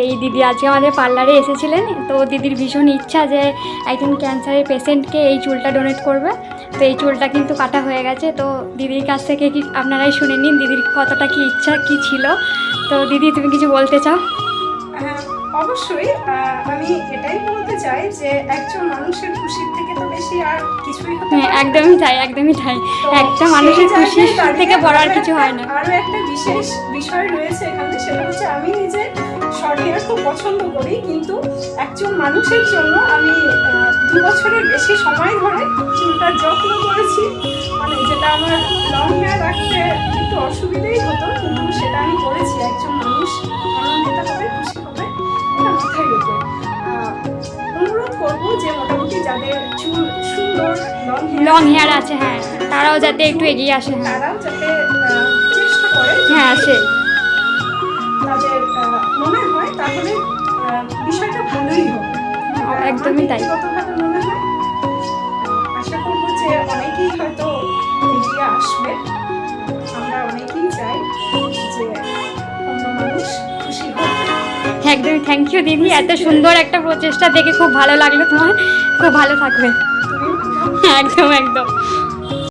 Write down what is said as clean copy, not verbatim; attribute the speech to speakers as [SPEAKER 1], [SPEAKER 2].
[SPEAKER 1] এই দিদি আজকে আমাদের পার্লারে এসেছিলেন, তো দিদির ভীষণ ইচ্ছা যে একজন ক্যান্সারের পেশেন্টকে এই চুলটা ডোনেট করবে। তো এই চুলটা কিন্তু কাটা হয়ে গেছে। তো দিদির কাছ থেকে কি আপনারাই শুনে নিন দিদির কতটা কি ইচ্ছা কি ছিল। তো দিদি তুমি কিছু বলতে চাও?
[SPEAKER 2] অবশ্যই আমি এটাই বলতে চাই যে একজন মানুষের খুশির থেকে তো বেশি আর কিছুই হতে পারে না।
[SPEAKER 1] একদমই তাই, একদমই তাই। একটা মানুষের খুশি থেকে বড় আর কিছু হয় না।
[SPEAKER 2] আরও একটা বিশেষ বিষয় রয়েছে এখানে, সেটা হচ্ছে আমি নিজে শর্ট হেয়ার খুব পছন্দ করি, কিন্তু একজন মানুষের জন্য আমি 2 বছরের বেশি সময় ধরে চুলটার যত্ন করেছি। মানে যেটা আমার লং হেয়ার রাখতে একটু অসুবিধেই হতো, কিন্তু সেটা আমি করেছি। একজন মানুষ আনন্দিত হবে, খুশি হবে, এটা মাথায় রেখে অনুরোধ করবো যে মোটামুটি যাদের চুল সুন্দর
[SPEAKER 1] লং হেয়ার আছে, হ্যাঁ, তারাও যাতে একটু এগিয়ে আসে। হ্যাঁ,
[SPEAKER 2] তারাও যাতে চেষ্টা করে,
[SPEAKER 1] হ্যাঁ সেই
[SPEAKER 2] তাদের মনে হয় তাহলে বিষয়টা ভালোই হবে।
[SPEAKER 1] একদমই তাই।
[SPEAKER 2] ব্যক্তিগতভাবে মনে হয় আশা করবো যে অনেকেই হয়তো এগিয়ে আসবে। আমরা অনেকেই চাই যে অন্য মানুষ খুশি হোক।
[SPEAKER 1] একদমই থ্যাংক ইউ দিদি, এত সুন্দর একটা প্রচেষ্টা দেখে খুব ভালো লাগলো। তোমার খুব ভালো থাকবে।
[SPEAKER 2] তুমি
[SPEAKER 1] একদম একদম।